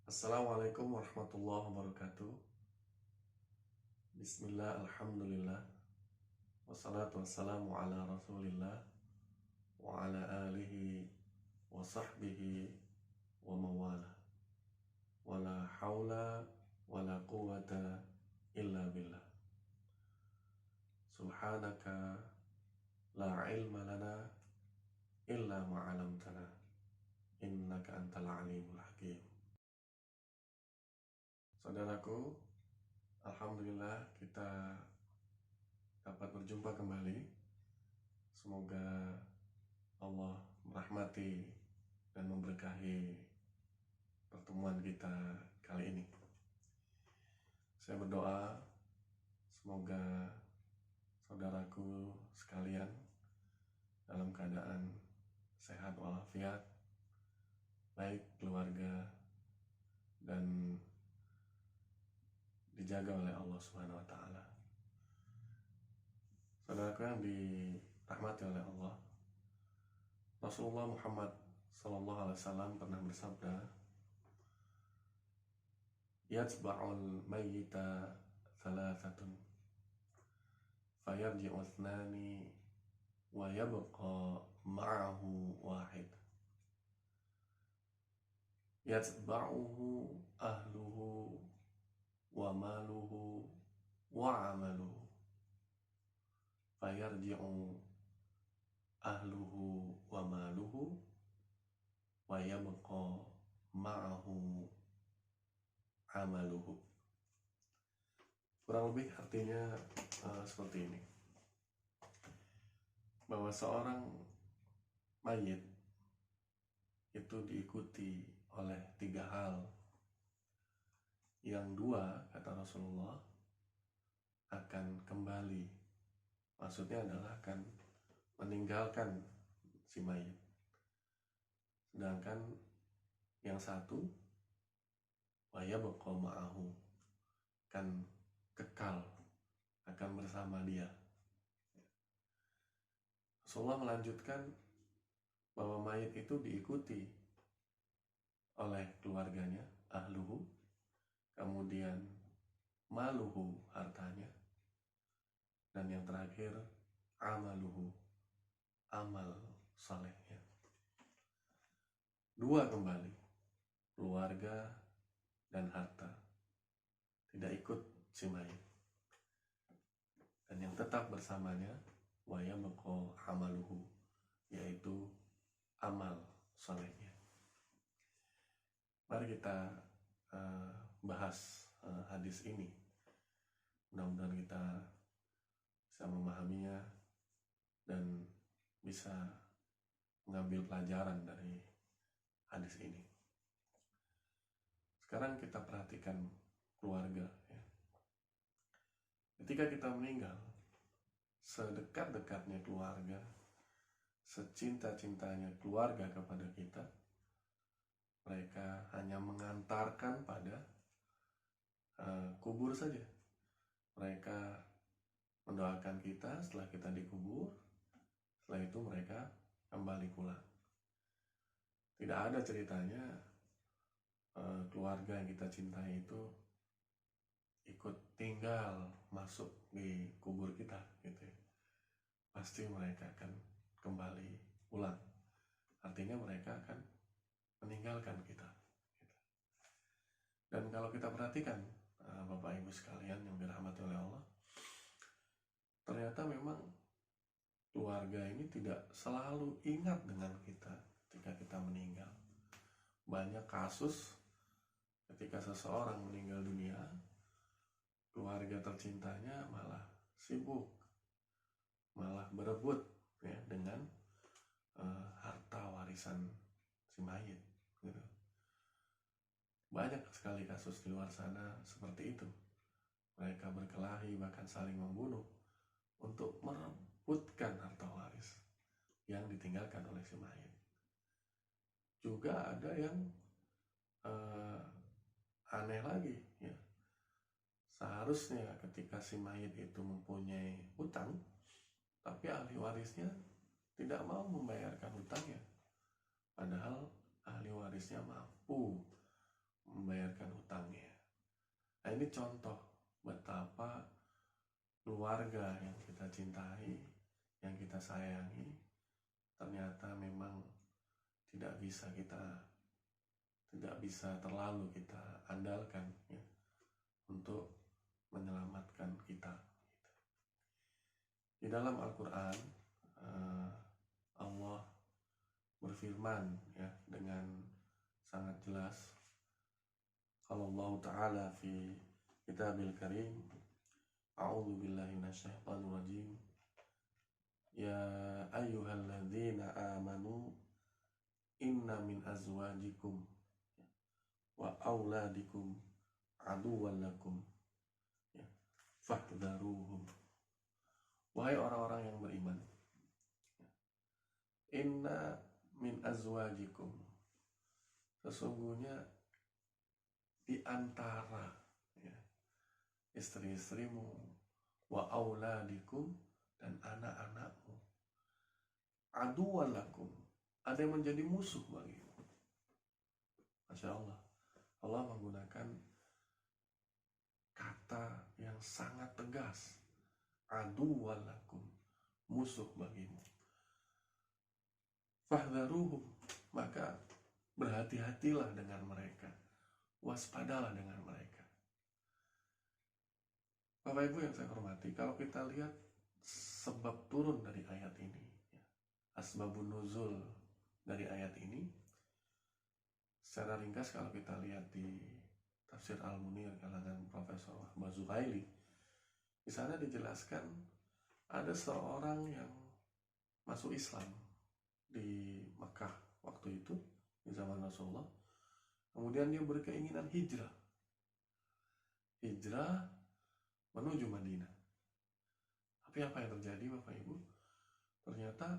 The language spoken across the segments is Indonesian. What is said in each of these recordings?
Assalamualaikum warahmatullahi wabarakatuh. Bismillah, alhamdulillah. Wassalatu wassalamu ala rasulillah wa ala alihi wa sahbihi wa mawala. Wala hawla wala quwata illa billah. Subhanaka la ilma lana illa ma'alamtana innaka antal alimul hakim. Saudaraku, alhamdulillah kita dapat berjumpa kembali. Semoga Allah merahmati dan memberkahi pertemuan kita kali ini. Saya berdoa semoga saudaraku sekalian dalam keadaan sehat walafiat, baik keluarga, dan dijaga oleh Allah Subhanahu wa Ta'ala. Saudaraku yang dirahmati oleh Allah, Rasulullah Muhammad Sallallahu Alaihi Wasallam pernah bersabda, "Yatsba'ul mayyita thalathatun, fayarji'u ithnani, wa yabqa ma'ahu wahid. Yatsba'uhu ahluhu, wa maluhu, wa amaluhu. Fayarji'u ahluhu wa maluhu, wa yabqa ma'ahu amaluhu." Kurang lebih artinya seperti ini, bahwa seorang mayit itu diikuti oleh 3 hal. Yang 2, kata Rasulullah, akan kembali. Maksudnya adalah akan meninggalkan si mayit. Sedangkan yang 1, wa yabqa ma'ahu, akan kekal, akan bersama dia. Rasulullah melanjutkan bahwa mayit itu diikuti oleh keluarganya, ahluhu, kemudian maluhu, hartanya, dan yang terakhir amaluhu, amal salehnya. 2 kembali, keluarga dan harta, tidak ikut si mayit. Dan yang tetap bersamanya wa yabqa amaluhu, yaitu amal salehnya. Mari kita bahas hadis ini. Mudah-mudahan kita bisa memahaminya dan bisa mengambil pelajaran dari hadis ini. Sekarang kita perhatikan keluarga, ya. Ketika kita meninggal, sedekat-dekatnya keluarga, secinta-cintanya keluarga kepada kita, mereka hanya mengantarkan pada kubur saja. Mereka mendoakan kita setelah kita dikubur, setelah itu mereka kembali pulang. Tidak ada ceritanya keluarga yang kita cintai itu ikut tinggal masuk di kubur kita, gitu ya. Pasti mereka akan kembali pulang. Artinya mereka akan meninggalkan kita, gitu. Dan kalau kita perhatikan Bapak Ibu sekalian yang dirahmati oleh Allah, ternyata memang keluarga ini tidak selalu ingat dengan kita ketika kita meninggal. Banyak kasus ketika seseorang meninggal dunia, keluarga tercintanya malah sibuk, malah berebut, ya, dengan harta warisan si mayit, gitu. Banyak sekali kasus di luar sana seperti itu. Mereka berkelahi, bahkan saling membunuh untuk merebutkan harta waris yang ditinggalkan oleh si mayit. Juga ada yang aneh lagi, ya. Seharusnya ketika si mayit itu mempunyai hutang, tapi ahli warisnya tidak mau membayarkan hutangnya, padahal ahli warisnya mampu membayar ini contoh betapa keluarga yang kita cintai, yang kita sayangi, ternyata memang tidak bisa terlalu kita andalkan ya, untuk menyelamatkan kita. Di dalam Al-Quran Allah berfirman ya dengan sangat jelas. Qala Allah Ta'ala fi Kitabil Karim, A'udzu billahi minasyaitonir rajim. Ya ayyuhalladzina amanu inna min azwajikum wa auladikum aduwwan lakum ya, fahdharuhum. Wahai orang-orang yang beriman, inna min azwajikum, sesungguhnya di antara ya, istri-istrimu, wa auladikum, dan anak-anakmu, aduwwan lakum, ada yang menjadi musuh bagimu. Masya Allah, Allah menggunakan kata yang sangat tegas, aduwwan lakum, musuh bagimu. Fahdharuhum, maka berhati-hatilah dengan mereka, waspadalah dengan mereka. Bapak Ibu yang saya hormati, kalau kita lihat sebab turun dari ayat ini ya, asbabun nuzul dari ayat ini, secara ringkas kalau kita lihat di Tafsir Al-Munir kalangan Profesor Wahbah Zuhaili, di sana dijelaskan ada seorang yang masuk Islam di Mekah waktu itu, di zaman Rasulullah. Kemudian dia berkeinginan hijrah menuju Madinah. Tapi apa yang terjadi Bapak Ibu? Ternyata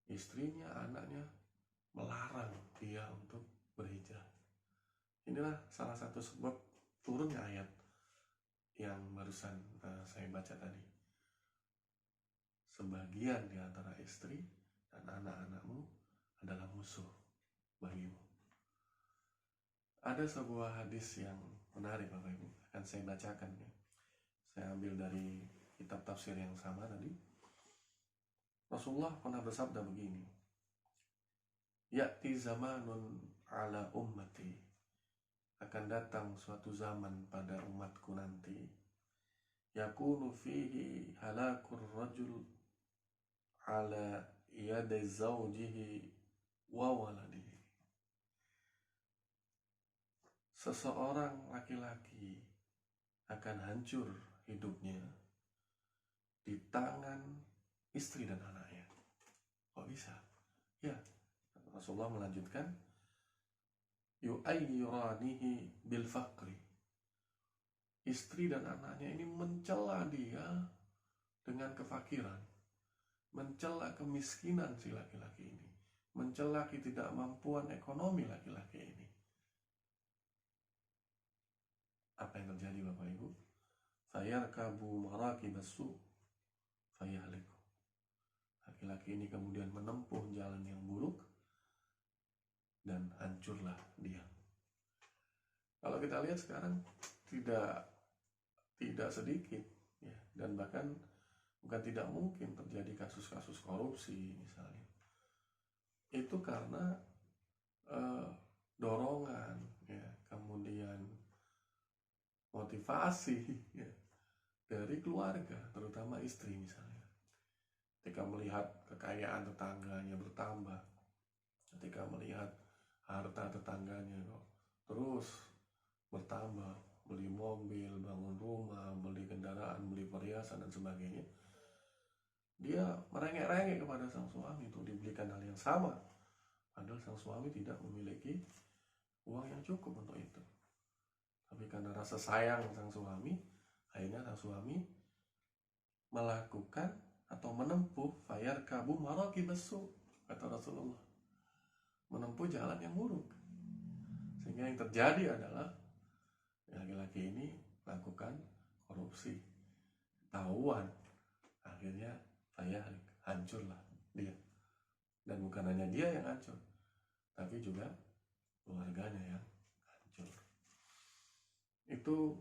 istrinya, anaknya melarang dia untuk berhijrah. Inilah salah satu sebab turunnya ayat yang barusan saya baca tadi. Sebagian di antara istri dan anak-anakmu adalah musuh bagimu. Ada sebuah hadis yang menarik Bapak Ibu, akan saya bacakan ya. Saya ambil dari kitab tafsir yang sama tadi. Rasulullah pernah bersabda begini, ya'ti zamanun ala ummati, akan datang suatu zaman pada umatku nanti, yakunu fihi halakur rajul ala yadi zawjihi wa waladihi. Seseorang laki-laki akan hancur hidupnya di tangan istri dan anaknya. Kok bisa? Ya, Rasulullah melanjutkan, yu'ayyiranihi bil faqri. Istri dan anaknya ini mencela dia dengan kefakiran, mencela kemiskinan si laki-laki ini, mencela ketidakmampuan ekonomi laki-laki ini. Apa yang terjadi Bapak Ibu? Fayarkabu marakibas su fayahliku. Laki-laki ini kemudian menempuh jalan yang buruk dan hancurlah dia. Kalau kita lihat sekarang tidak sedikit ya, dan bahkan bukan tidak mungkin terjadi kasus-kasus korupsi misalnya. Itu karena dorongan ya, kemudian motivasi ya, dari keluarga, terutama istri misalnya. Ketika melihat kekayaan tetangganya bertambah, ketika melihat harta tetangganya kok terus bertambah, beli mobil, bangun rumah, beli kendaraan, beli perhiasan dan sebagainya, dia merengek-rengek kepada sang suami untuk dibelikan hal yang sama, padahal sang suami tidak memiliki uang yang cukup untuk itu. Tapi karena rasa sayang sang suami, akhirnya sang suami melakukan atau menempuh fayarkabu marakibas su, kata Rasulullah, menempuh jalan yang buruk. Sehingga yang terjadi adalah laki-laki ini melakukan korupsi, ketahuan, akhirnya hancurlah dia. Dan bukan hanya dia yang hancur, tapi juga keluarganya yang hancur. Itu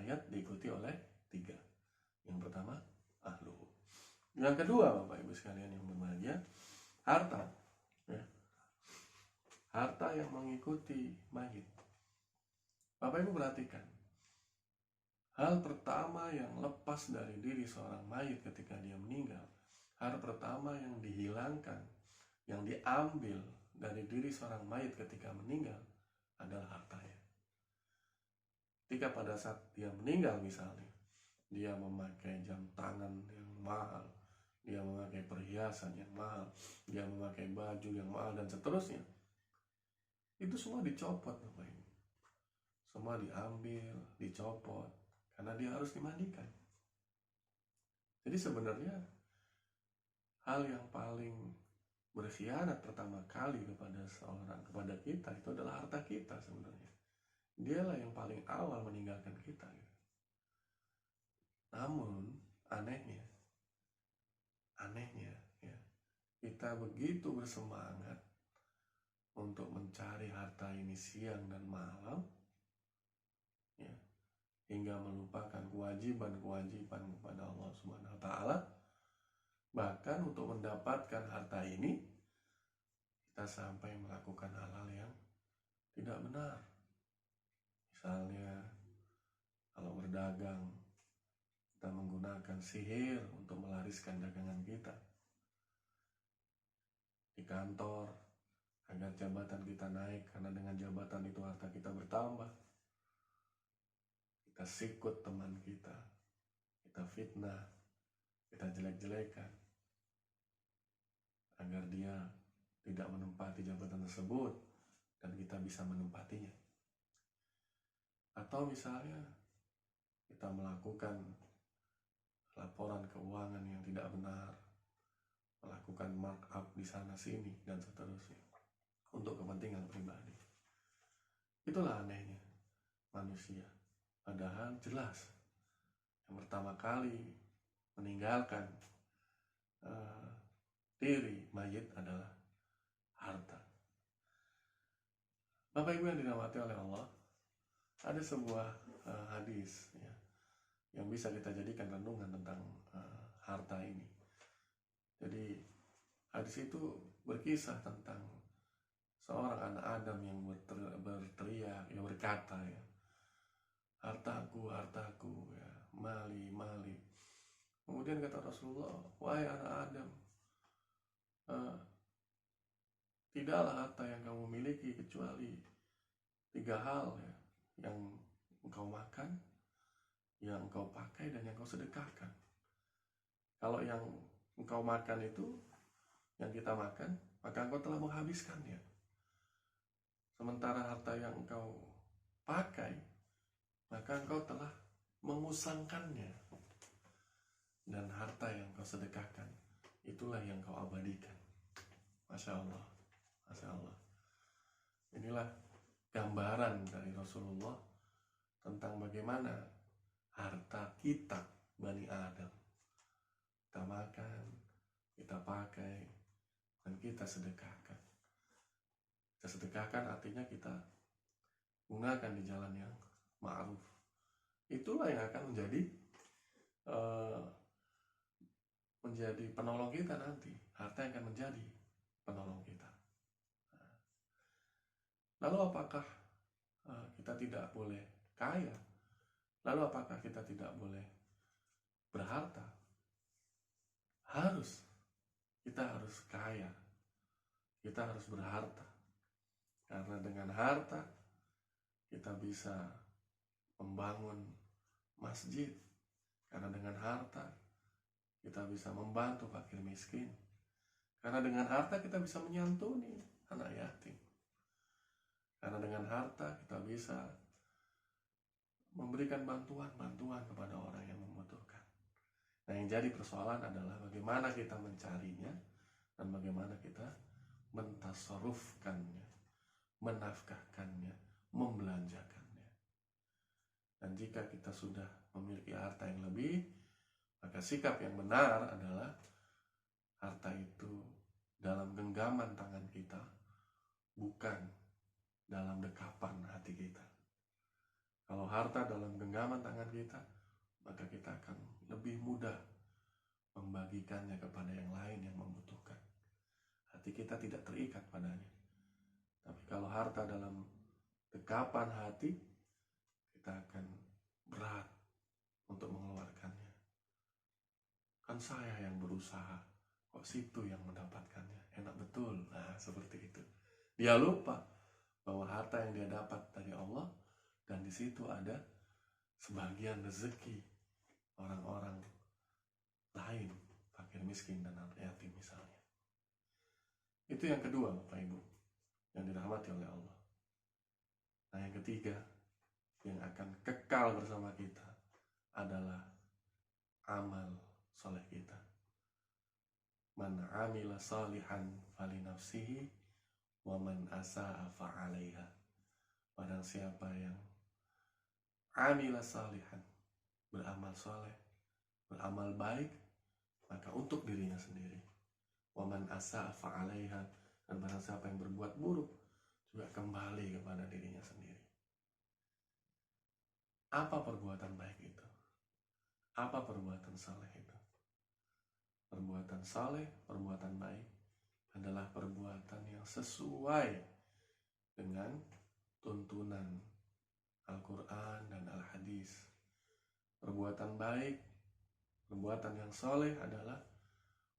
mayat diikuti oleh 3. Yang pertama, ahluhu. Yang kedua, Bapak Ibu sekalian yang berbahagia, harta. Ya. Harta yang mengikuti mayit. Bapak Ibu perhatikan, hal pertama yang lepas dari diri seorang mayit ketika dia meninggal, hal pertama yang dihilangkan, yang diambil dari diri seorang mayit ketika meninggal adalah hartanya. Ketika pada saat dia meninggal misalnya, dia memakai jam tangan yang mahal, dia memakai perhiasan yang mahal, dia memakai baju yang mahal, dan seterusnya. Itu semua dicopot, Bapak Ibu. Semua diambil, dicopot, karena dia harus dimandikan. Jadi sebenarnya hal yang paling berkhianat pertama kali kepada kita itu adalah harta kita sebenarnya. Dialah yang paling awal meninggalkan kita. Namun anehnya ya, kita begitu bersemangat untuk mencari harta ini siang dan malam, ya, hingga melupakan kewajiban-kewajiban kepada Allah Subhanahu wa Ta'ala. Bahkan untuk mendapatkan harta ini, kita sampai melakukan hal-hal yang tidak benar. Misalnya, kalau berdagang, kita menggunakan sihir untuk melariskan dagangan kita. Di kantor, agar jabatan kita naik, karena dengan jabatan itu harta kita bertambah. Kita sikut teman kita fitnah, kita jelek-jelekan, agar dia tidak menempati jabatan tersebut dan kita bisa menempatinya. Atau misalnya kita melakukan laporan keuangan yang tidak benar, melakukan markup di sana sini dan seterusnya untuk kepentingan pribadi. Itulah anehnya manusia. Padahal jelas yang pertama kali meninggalkan diri mayit adalah harta. Bapak Ibu yang dirahmati oleh Allah, ada sebuah hadis ya, yang bisa kita jadikan renungan tentang harta ini. Jadi hadis itu berkisah tentang seorang anak Adam yang berteriak, yang berkata ya, hartaku, hartaku, ya, mali, mali. Kemudian kata Rasulullah, wahai anak Adam, tidaklah harta yang kamu miliki kecuali 3 hal ya, yang engkau makan, yang engkau pakai, dan yang engkau sedekahkan. Kalau yang engkau makan itu, yang kita makan, maka engkau telah menghabiskannya. Sementara harta yang engkau pakai, maka engkau telah memusangkannya. Dan harta yang engkau sedekahkan, itulah yang engkau abadikan. Masya Allah, Masya Allah. Inilah gambaran dari Rasulullah tentang bagaimana harta kita, Bani Adam, kita makan, kita pakai, dan kita sedekahkan. Kita sedekahkan artinya kita gunakan di jalan yang ma'ruf. Itulah yang akan menjadi penolong kita nanti. Harta yang akan menjadi penolong kita. Lalu apakah kita tidak boleh kaya? Lalu apakah kita tidak boleh berharta? Harus. Kita harus kaya. Kita harus berharta. Karena dengan harta kita bisa membangun masjid. Karena dengan harta kita bisa membantu fakir miskin. Karena dengan harta kita bisa menyantuni anak yatim. Karena dengan harta kita bisa memberikan bantuan kepada orang yang membutuhkan. Nah, yang jadi persoalan adalah bagaimana kita mencarinya dan bagaimana kita mentasarrufkannya, menafkahkannya, membelanjakannya. Dan jika kita sudah memiliki harta yang lebih, maka sikap yang benar adalah harta itu dalam genggaman tangan kita, bukan dalam dekapan hati kita. Kalau harta dalam genggaman tangan kita, maka kita akan lebih mudah membagikannya kepada yang lain yang membutuhkan. Hati kita tidak terikat padanya. Tapi kalau harta dalam dekapan hati, kita akan berat untuk mengeluarkannya. Kan saya yang berusaha, kok situ yang mendapatkannya, enak betul. Nah, seperti itu. Dia lupa bahwa harta yang dia dapat dari Allah, dan di situ ada sebagian rezeki orang-orang lain, fakir miskin dan anak yatim misalnya. Itu yang kedua, Bapak Ibu, yang dirahmati oleh Allah. Nah, yang ketiga, yang akan kekal bersama kita adalah amal soleh kita. Man amila salihan falinafsihi wa man asa'a fa'alaiha. Barang siapa yang amila salihan, beramal soleh, beramal baik, maka untuk dirinya sendiri. Wa man asa'a fa'alaiha. Dan barang siapa yang berbuat buruk, juga kembali kepada dirinya sendiri. Apa perbuatan baik itu? Apa perbuatan saleh itu? Perbuatan saleh, perbuatan baik adalah perbuatan yang sesuai dengan tuntunan Al-Quran dan Al-Hadis. Perbuatan baik, perbuatan yang saleh adalah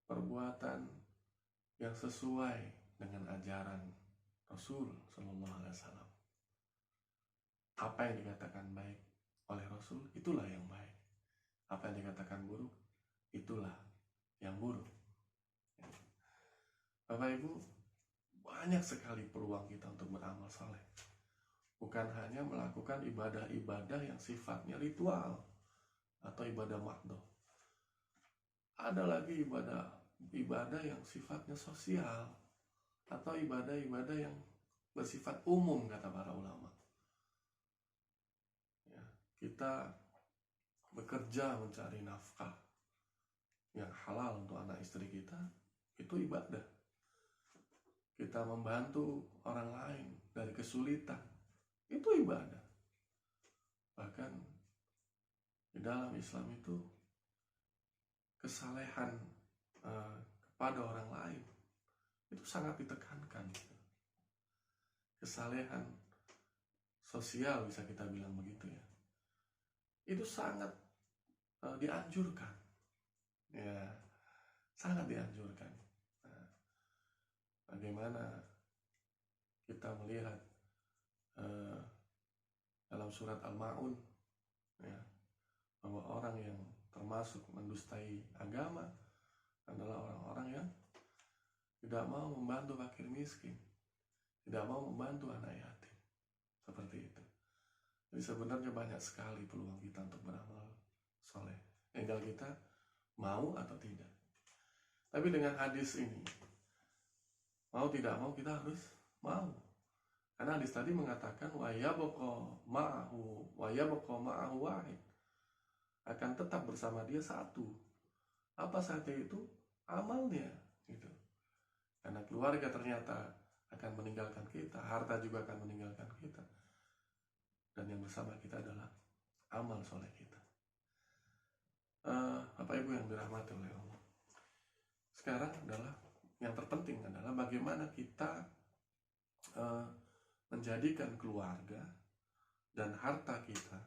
perbuatan yang sesuai dengan ajaran Rasul Sallallahu Alaihi Wasallam. Apa yang dikatakan baik oleh Rasul, itulah yang baik. Apa yang dikatakan buruk, itulah yang buruk. Bapak Ibu, banyak sekali peluang kita untuk beramal saleh. Bukan hanya melakukan ibadah-ibadah yang sifatnya ritual atau ibadah mahdoh. Ada lagi ibadah yang sifatnya sosial atau ibadah-ibadah yang bersifat umum, kata para ulama. Ya, kita bekerja mencari nafkah yang halal untuk anak istri kita, itu ibadah. Kita membantu orang lain dari kesulitan, itu ibadah. Bahkan di dalam Islam itu kesalehan kepada orang lain itu sangat ditekankan. Kesalehan sosial, bisa kita bilang begitu ya, itu sangat dianjurkan. Ya, sangat dianjurkan. Nah, bagaimana kita melihat dalam surat Al-Ma'un, ya, bahwa orang yang termasuk mendustai agama adalah orang-orang yang tidak mau membantu fakir miskin, tidak mau membantu anak yatim. Seperti itu. Jadi sebenarnya banyak sekali peluang kita untuk beramal soleh. Tinggal kita mau atau tidak. Tapi dengan hadis ini, mau tidak mau kita harus mau. Karena hadis tadi mengatakan wa yabqa ma'ahu wahid. Akan tetap bersama dia satu. Apa saja itu? Amalnya, gitu. Karena keluarga ternyata akan meninggalkan kita, harta juga akan meninggalkan kita. Dan yang bersama kita adalah amal soleh kita. Bapak Ibu yang dirahmati oleh Allah. Sekarang adalah yang terpenting adalah bagaimana kita menjadikan keluarga dan harta kita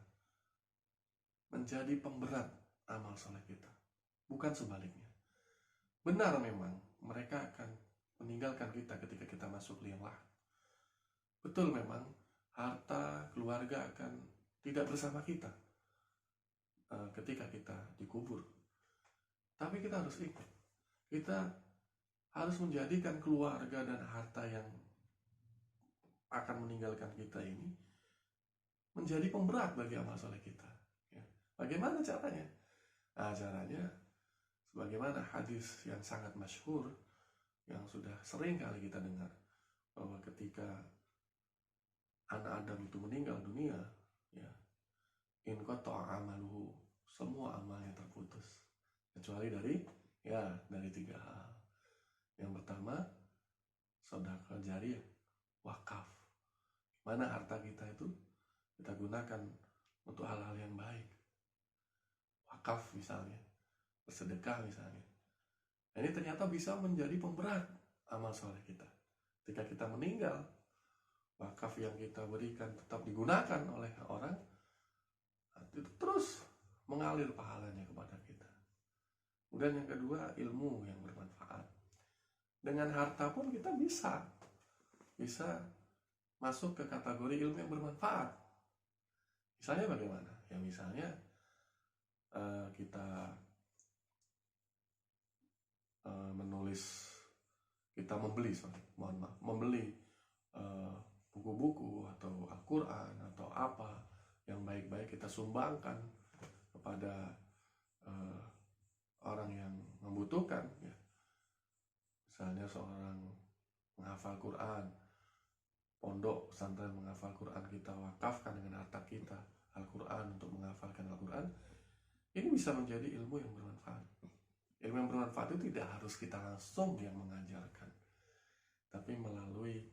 menjadi pemberat amal soleh kita, bukan sebaliknya. Benar memang mereka akan meninggalkan kita ketika kita masuk liang lahat. Betul memang harta keluarga akan tidak bersama kita ketika kita dikubur. Tapi kita harus ingat, kita harus menjadikan keluarga dan harta yang akan meninggalkan kita ini menjadi pemberat bagi amal soleh kita. Ya. Bagaimana caranya? Nah, caranya sebagaimana hadis yang sangat masyhur yang sudah sering kali kita dengar, bahwa ketika anak Adam itu meninggal dunia, ya, in qata'a amaluhu, semua amalnya terputus kecuali dari 3 hal. Yang pertama, sedekah jariyah, wakaf. Mana harta kita itu kita gunakan untuk hal-hal yang baik, wakaf misalnya, bersedekah misalnya. Nah, ini ternyata bisa menjadi pemberat amal soleh kita. Ketika kita meninggal, wakaf yang kita berikan tetap digunakan oleh orang, itu terus mengalir pahalanya kepada kita. Kemudian yang kedua, ilmu yang bermanfaat. Dengan harta pun kita bisa masuk ke kategori ilmu yang bermanfaat. Misalnya bagaimana? Ya misalnya kita membeli buku-buku atau Al-Quran atau apa yang baik-baik, kita sumbangkan kepada orang yang membutuhkan, ya. Misalnya seorang menghafal Quran, pondok pesantren menghafal Quran, kita wakafkan dengan harta kita Al-Quran untuk menghafalkan Al-Quran. Ini bisa menjadi ilmu yang bermanfaat. Ilmu yang bermanfaat itu tidak harus kita langsung yang mengajarkan, tapi melalui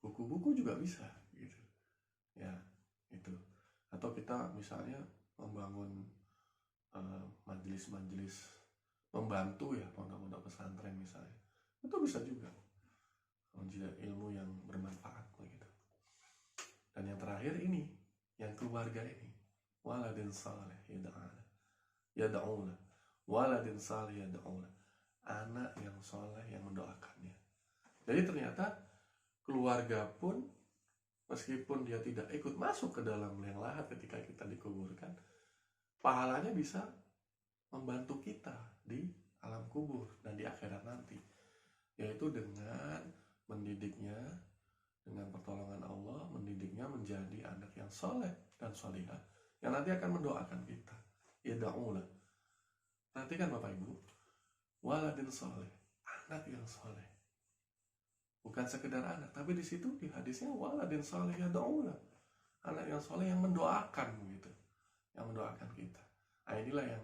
buku-buku juga bisa, gitu. Ya, itu. Atau kita misalnya membangun majelis-majelis, membantu ya pondok-pondok pesantren misalnya, itu bisa juga menjadi ilmu yang bermanfaat begitu. Dan yang terakhir ini, yang keluarga ini, waladin saleh yad'una, waladin saleh yad'una, anak yang soleh yang mendoakannya. Jadi ternyata keluarga pun, meskipun dia tidak ikut masuk ke dalam liang lahat ketika kita dikuburkan, pahalanya bisa membantu kita di alam kubur dan di akhirat nanti, yaitu dengan mendidiknya, dengan pertolongan Allah, mendidiknya menjadi anak yang soleh dan solihah yang nanti akan mendoakan kita. Yad'una. Perhatikan Bapak Ibu, waladin soleh, anak yang soleh. Bukan sekedar anak, tapi di situ di hadisnya waladin soleh yad'una, anak yang soleh yang mendoakan, gitu, yang mendoakan kita. Nah, inilah yang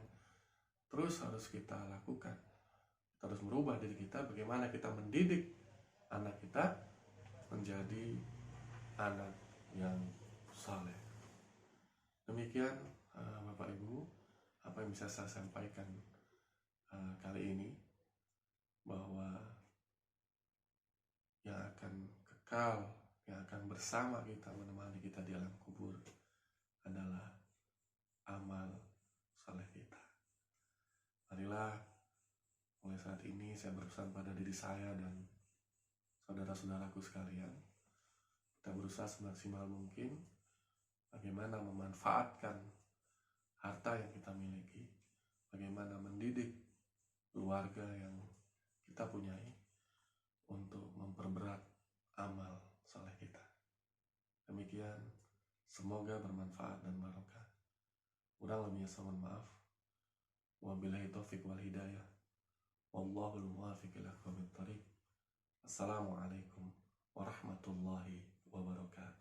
terus harus kita lakukan. Kita harus merubah diri kita, bagaimana kita mendidik anak kita menjadi anak yang saleh. Demikian Bapak Ibu, apa yang bisa saya sampaikan kali ini, bahwa yang akan kekal, yang akan bersama kita, menemani kita di alam kubur adalah amal saleh kita. Marilah mulai saat ini saya berpesan pada diri saya dan saudara-saudaraku sekalian, kita berusaha semaksimal mungkin bagaimana memanfaatkan harta yang kita miliki, bagaimana mendidik keluarga yang kita punyai untuk memperberat amal saleh kita. Demikian, semoga bermanfaat dan barokah. Kurang lebihnya saya mohon maaf. Wabillahi taufiq wal hidayah. Wallahul muwaffiq ila aqwamit thoriq. Assalamualaikum warahmatullahi wabarakatuh.